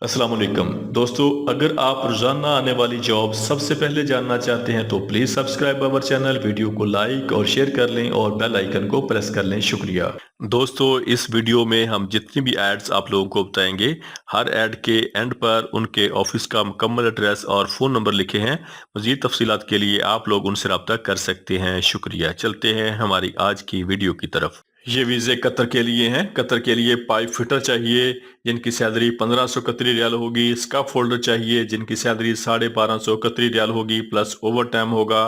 अस्सलाम वालेकुम दोस्तों, अगर आप रोजाना आने वाली जॉब सबसे पहले जानना चाहते हैं तो please subscribe our channel, video को लाइक और शेयर कर लें और बेल आइकन को प्रेस कर लें। शुक्रिया दोस्तों। इस वीडियो में हम जितनी भी एड्स आप लोगों को बताएंगे, हर एड के एंड पर उनके ऑफिस का मुकम्मल एड्रेस और फ़ोन नंबर लिखे हैं। मज़ीद तफसीलात के लिए आप लोग उनसे रब्ता कर सकते हैं। शुक्रिया। चलते हैं हमारी आज की वीडियो की तरफ। ये वीज़े कतर के लिए हैं। कतर के लिए पाइप फिटर चाहिए जिनकी सैलरी 1500 कतरी रियाल होगी। स्काफ फोल्डर चाहिए जिनकी सैलरी 1250 कतरी रियाल होगी प्लस ओवर टाइम होगा।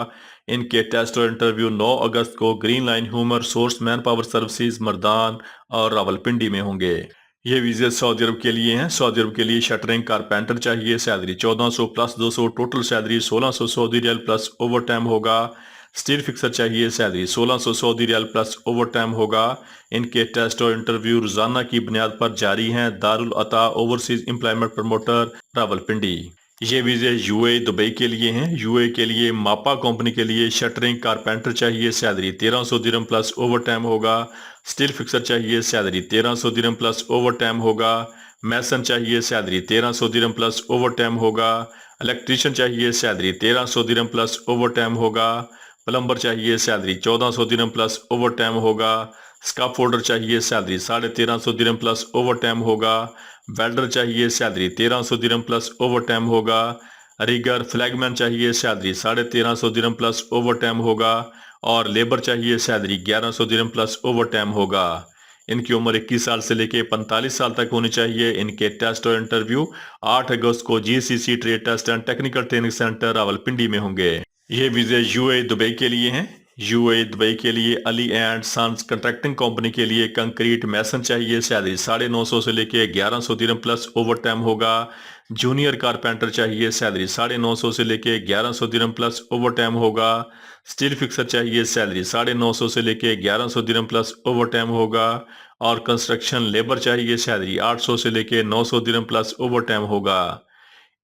इनके टेस्ट और इंटरव्यू 9 अगस्त को green line humour source man power services Mardan और रावलपिंडी में होंगे। ये वीज़े सऊदी अरब के लिए हैं। सऊदी अरब के लिए शटरिंग कारपेंटर चाहिए, सैलरी 1400 प्लस 200, टोटल सैलरी 1600 सऊदी रियाल प्लस ओवर टाइम होगा। स्टील फिक्सर चाहिए, सैलरी 1600 सऊदी रियाल प्लस ओवर टाइम होगा। इनके टेस्ट और इंटरव्यू रोजाना की बुनियाद पर जारी हैं। दारुल अता ओवरसीज एम्प्लॉयमेंट प्रमोटर रावलपिंडी। ये वीजे यूए दुबई के लिए हैं। यूए के लिए मापा कंपनी के लिए शटरिंग कारपेंटर चाहिए, सैलरी 1300 दिरहम प्लस ओवर टाइम होगा। स्टील फिक्सर चाहिए, सैलरी 1300 दिरहम प्लस ओवर टाइम होगा। मैसन चाहिए, सैलरी 1300 दिरहम प्लस ओवर टाइम होगा। इलेक्ट्रीशियन चाहिए, सैलरी 1300 दिरहम प्लस ओवर टाइम होगा। प्लम्बर चाहिए, सैलरी 1400 दिरहम प्लस ओवर टाइम होगा। स्काफ फोल्डर चाहिए, सैलरी 1350 दिरहम प्लस ओवर टाइम होगा। वेल्डर चाहिए, सैलरी 1300 दिरहम प्लस ओवर टाइम होगा। रिगर फ्लैगमैन चाहिए, सैलरी 1350 दिरहम प्लस ओवर टाइम होगा। और लेबर चाहिए, सैलरी 1100 दिरहम प्लस ओवर टाइम होगा। इनकी उम्र 21 साल से लेकर 45 साल तक होनी चाहिए। इनके टेस्ट और इंटरव्यू 8 अगस्त को GCC trade test and technical training centre Rawalpindi में होंगे। ये वीजे यूए दुबई के लिए हैं। यूए दुबई के लिए Ali and sons contracting company के लिए कंक्रीट मैसन चाहिए, सैलरी 950 से लेके 1100 दिरहम प्लस ओवर टाइम होगा। जूनियर कारपेंटर चाहिए, सैलरी 950 से लेके 1100 दिरहम प्लस ओवर टाइम होगा। स्टील फिक्सर चाहिए, सैलरी 950 से लेके 1100 दिरहम प्लस ओवर टाइम होगा। और कंस्ट्रक्शन लेबर चाहिए, सैलरी 800 से लेके 900 दिरहम प्लस ओवर टाइम होगा।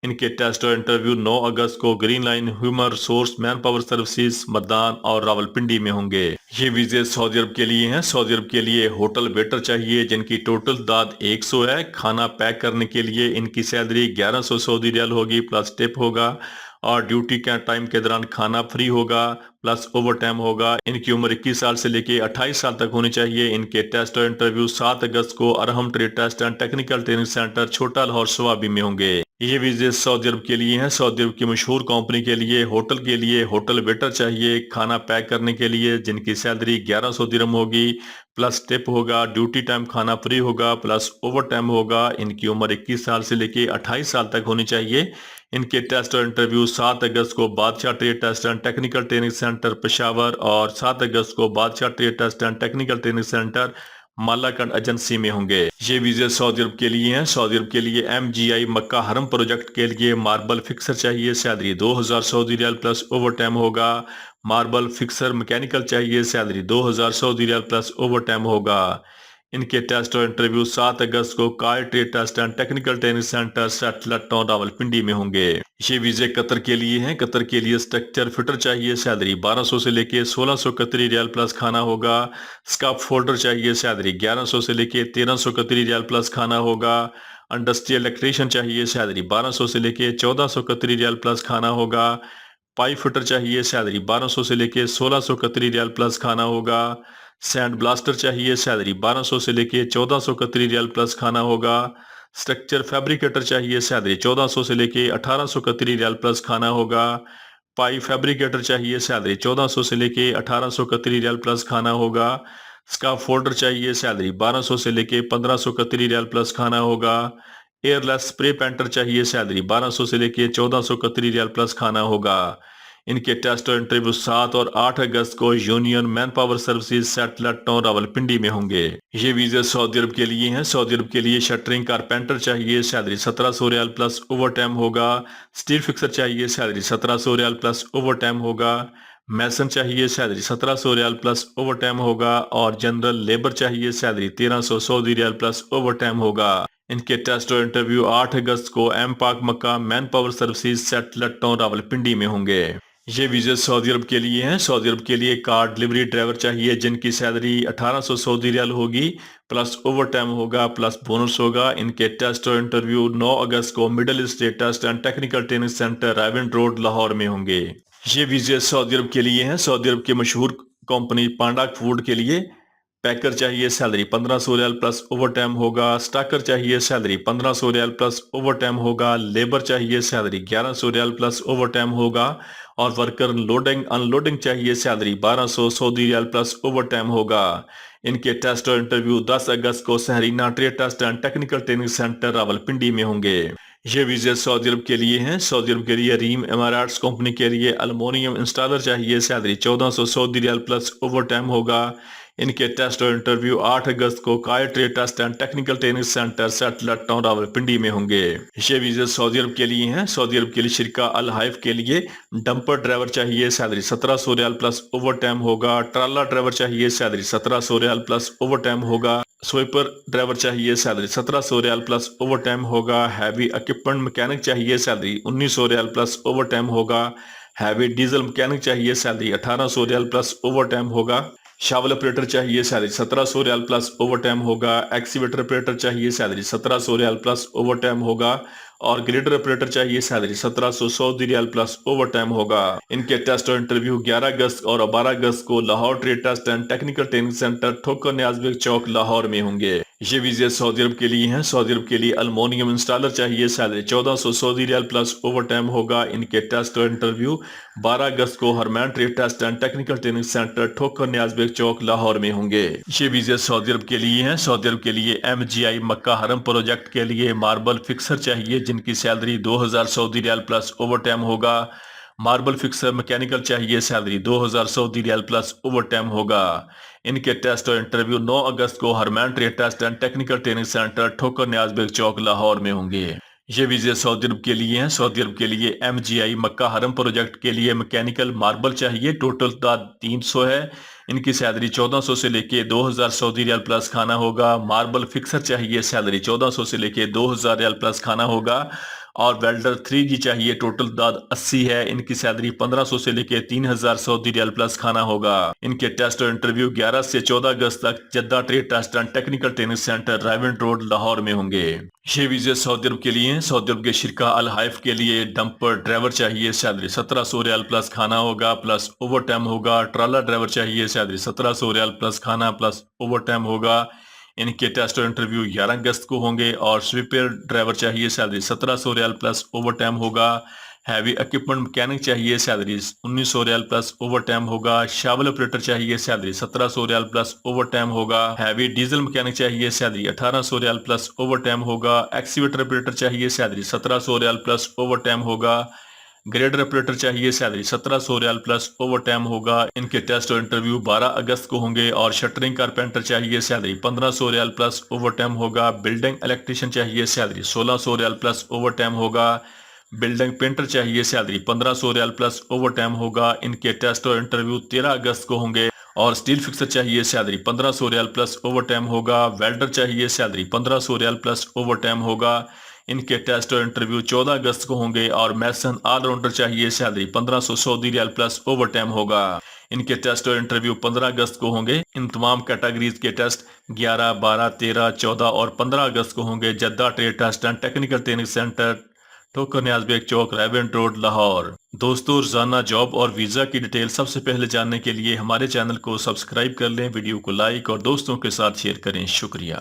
इनके टेस्ट और इंटरव्यू 9 अगस्त को green line humour source man power services Mardan और रावलपिंडी में होंगे। ये वीजे सऊदी अरब के लिए हैं। सऊदी अरब के लिए होटल वेटर चाहिए जिनकी टोटल दाद 100 है। खाना पैक करने के लिए इनकी सैलरी 1100 सऊदी रियाल होगी प्लस टिप होगा। और ड्यूटी के टाइम के दौरान खाना फ्री होगा प्लस ओवर टाइम होगा। इनकी उम्र 21 साल से लेकर 28 साल तक होनी चाहिए। इनके टेस्ट और इंटरव्यू 7 अगस्त को Arham trade test and technical training centre Chota Lahore Swabi में होंगे। ये वीजे सऊदी अरब के लिए हैं। सऊदी अरब की मशहूर कंपनी के लिए होटल वेटर चाहिए खाना पैक करने के लिए जिनकी सैलरी 1100 दिरहम होगी प्लस टिप होगा। ड्यूटी टाइम खाना फ्री होगा प्लस ओवर टाइम होगा। इनकी उम्र 21 साल से लेकर 28 साल तक होनी चाहिए। इनके टेस्ट और इंटरव्यू 7 अगस्त को Badshah trade test and technical training centre Peshawar और 7 अगस्त को Badshah trade test and technical training centre Malakand agency में होंगे। ये वीजे सऊदी अरब के लिए हैं। सऊदी अरब के लिए एमजीआई मक्का हरम प्रोजेक्ट के लिए मार्बल फिक्सर चाहिए, सैलरी 2000 सऊदी रियाल प्लस ओवर टाइम होगा। मार्बल फिक्सर मैकेनिकल चाहिए, सैलरी 2000 सऊदी रियाल प्लस ओवर टाइम होगा। इनके टेस्ट और इंटरव्यू 7 अगस्त को कार trade test and technical training centre satellite town Rawalpindi में होंगे। ये वीजे कतर के लिए हैं। कतर के लिए स्ट्रक्चर फिटर चाहिए, सैलरी 1200 से लेके 1600 कतरी रियाल प्लस खाना होगा। स्काफ फोल्डर चाहिए, सैलरी 1100 से लेके 1300 कतरी रियाल प्लस खाना होगा। इंडस्ट्रियल इलेक्ट्रीशियन चाहिए, सैलरी 1200 से लेके 1400 कतरी रियाल प्लस खाना होगा। पाइप फिटर चाहिए, सैलरी 1200 से लेके 1600 कतरी रियाल प्लस खाना होगा। सैंड ब्लास्टर चाहिए, सैलरी 1200 से लेके 1400 कतरी रियाल प्लस खाना होगा। स्ट्रक्चर फैब्रिकेटर चाहिए, सैलरी 1400 से लेके 1800 कतरी रियाल प्लस खाना होगा। पाइप फैब्रिकेटर चाहिए, सैलरी 1400 से लेके 1800 कतरी रियाल प्लस खाना होगा। स्काफ फोल्डर चाहिए, सैलरी 1200 से लेके 1500 कतरी रियाल प्लस खाना होगा। एयरलेस स्प्रे पेंटर चाहिए, सैलरी 1200 से लेके 1400 कतरी रियाल प्लस खाना होगा। इनके टेस्ट और इंटरव्यू 7 और 8 अगस्त को union manpower services satellite town Rawalpindi में होंगे। ये वीजे सऊदी अरब के लिए हैं। सऊदी अरब के लिए शटरिंग कारपेंटर चाहिए, सैलरी 1700 रियाल प्लस ओवर टाइम होगा। स्टील फिक्सर चाहिए, सैलरी 1700 रियाल प्लस ओवर टाइम होगा। मैसन चाहिए, सैलरी 1700 रियाल प्लस ओवर टाइम होगा। और जनरल लेबर चाहिए, सैलरी 1300 सऊदी रियाल प्लस ओवर टाइम होगा। इनके टेस्ट और इंटरव्यू 8 अगस्त को M Pak Makkah manpower services satellite town Rawalpindi में होंगे। ये वीजे सऊदी अरब के लिए हैं। सऊदी अरब के लिए कार डिलीवरी ड्राइवर चाहिए जिनकी सैलरी 1800 सऊदी रियाल होगी प्लस ओवर टाइम होगा प्लस बोनस होगा। इनके टेस्ट और इंटरव्यू 9 अगस्त को middle east test and technical training centre Raiwind road Lahore में होंगे। ये वीजे सऊदी अरब के लिए हैं। सऊदी अरब की मशहूर कंपनी पांडाक फूड के लिए। पैकर चाहिए सैलरी 1500 रियाल प्लस ओवर टाइम होगा। स्टाकर चाहिए सैलरी 1500 रियाल प्लस ओवर टाइम होगा। लेबर चाहिए सैलरी 1100 रियाल प्लस ओवर टाइम होगा। और वर्कर लोडिंग अनलोडिंग चाहिए सैलरी 1200 सऊदी रियाल प्लस ओवर टाइम होगा। इनके टेस्ट और इंटरव्यू 10 अगस्त को सहरीना trade test and technical training centre Rawalpindi में होंगे। ये वीजे सऊदी अरब के लिए हैं। सऊदी अरब के लिए रीम एमाराट्स कंपनी के लिए अल्मोनियम इंस्टॉलर चाहिए सैलरी 1400 सऊदी रियाल प्लस ओवर टाइम होगा। इनके टेस्ट और इंटरव्यू 8 अगस्त को काय trade test and technical training centre satellite town Rawalpindi में होंगे। ये वीजे सऊदी अरब के लिए हैं। सऊदी अरब के लिए शिरका अल हाइफ के लिए डंपर ड्राइवर चाहिए सैलरी 1700 रियाल प्लस ओवर टाइम होगा। ट्राला ड्राइवर चाहिए सैलरी 1700 रियाल प्लस ओवर टाइम होगा। स्वीपर ड्राइवर चाहिए सैलरी 1700 रियाल प्लस ओवर टाइम होगा। हैवी इक्विपमेंट मैकेनिक चाहिए सैलरी 1900 रियाल प्लस ओवर टाइम होगा। हैवी डीजल मैकेनिक चाहिए सैलरी 1800 रियाल प्लस ओवर टाइम होगा। शावल ऑपरेटर चाहिए सैलरी 1700 रियाल प्लस ओवर टाइम होगा। एक्सीवेटर ऑपरेटर चाहिए सैलरी 1700 रियाल प्लस ओवर टाइम होगा। और ग्रेडर ऑपरेटर चाहिए सैलरी 1700 सऊदी रियाल प्लस ओवर टाइम होगा। इनके टेस्ट और इंटरव्यू 11 अगस्त और 12 अगस्त को Lahore trade test and technical training centre Thokar न्याज़बेग चौक लाहौर में होंगे। ये वीजे सऊदी अरब के लिए हैं। सऊदी अरब के लिए अल्मोनियम इंस्टॉलर चाहिए सैलरी 1400 सऊदी रियाल प्लस ओवर टाइम होगा। इनके टेस्ट और इंटरव्यू 12 अगस्त को हरमैन trade test and technical training centre Thokar न्याज़बेग चौक लाहौर में होंगे। ये वीजे सऊदी अरब के लिए हैं। सऊदी अरब के लिए MGI मक्का हरम प्रोजेक्ट के लिए मार्बल फिक्सर चाहिए जिनकी सैलरी 2000 सऊदी रियाल प्लस ओवर टाइम होगा। मार्बल फिक्सर मैकेनिकल चाहिए सैलरी 2000 सऊदी रियाल प्लस ओवर टाइम होगा। इनके टेस्ट और इंटरव्यू 9 अगस्त को हरमैन trade test and technical training centre Thokar न्याज़बेग चौक लाहौर में होंगे। ये वीजे सऊदी अरब के लिए हैं। सऊदी अरब के लिए MGI मक्का हरम प्रोजेक्ट के लिए मैकेनिकल मार्बल चाहिए। टोटल 300 है। इनकी सैलरी 1400 से लेके 2000 सऊदी रियाल प्लस खाना होगा। मार्बल फिक्सर चाहिए सैलरी 1400 से लेके 2000 रियाल प्लस खाना होगा। और वेल्डर 3G चाहिए। टोटल दाद 80 है। इनकी सैलरी 1500 से लेके 3000 सऊदी रियाल प्लस खाना होगा। इनके टेस्ट और इंटरव्यू 11 से 14 अगस्त तक Jeddah trade test and technical training centre Raiwind road Lahore में होंगे। ये वीजे सऊदी अरब के लिए हैं। सऊदी अरब के शिरका अल हाइफ के लिए डंपर ड्राइवर चाहिए सैलरी 1700 रियाल प्लस खाना होगा प्लस ओवर टाइम होगा। ट्राला ड्राइवर चाहिए सैलरी 1700 रियाल प्लस खाना प्लस ओवर टाइम होगा। इनके टेस्ट और इंटरव्यू 11 अगस्त को होंगे। और स्वीपर ड्राइवर चाहिए सैलरी 1700 रियाल प्लस ओवर टाइम होगा। हैवी इक्विपमेंट मैकेनिक चाहिए सैलरी 1900 रियाल प्लस ओवर टाइम होगा। शावल ऑपरेटर चाहिए सैलरी 1700 रियाल प्लस ओवर टाइम होगा। हैवी डीजल मैकेनिक चाहिए सैलरी 1800 रियाल प्लस ओवर टाइम होगा। एक्सीवेटर ऑपरेटर चाहिए सैलरी 1700 रियाल प्लस ओवर टाइम होगा। ग्रेडर ऑपरेटर चाहिए सैलरी 1700 रियाल प्लस ओवर टाइम होगा। इनके टेस्ट और इंटरव्यू 12 अगस्त को होंगे। और शटरिंग कारपेंटर चाहिए सैलरी 1500 रियाल प्लस ओवर टाइम होगा। बिल्डिंग इलेक्ट्रिशियन चाहिए सैलरी 1600 रियाल प्लस ओवर टाइम होगा। बिल्डिंग पेंटर चाहिए सैलरी 1500 रियाल प्लस ओवर टाइम होगा। इनके टेस्ट और इंटरव्यू 13 अगस्त को होंगे। और स्टील फिक्सर चाहिए सैलरी 1500 रियाल प्लस ओवर टाइम होगा। वेल्डर चाहिए सैलरी 1500 रियाल प्लस ओवर टाइम होगा। इनके टेस्ट और इंटरव्यू 14 अगस्त को होंगे। और मैसन ऑलराउंडर चाहिए सैलरी 1500 सऊदी रियाल प्लस ओवर टाइम होगा। इनके टेस्ट और इंटरव्यू 15 अगस्त को होंगे। इन तमाम कैटेगरीज के टेस्ट 11, 12, 13, 14 और 15 अगस्त को होंगे। Jeddah trade test and technical training centre Thokar न्याज़बेग Chowk Raiwind road Lahore. दोस्तों, रोजाना जॉब और वीज़ा की डिटेल सबसे पहले जानने के लिए हमारे चैनल को सब्सक्राइब कर लें, वीडियो को लाइक और दोस्तों के साथ शेयर करें। शुक्रिया।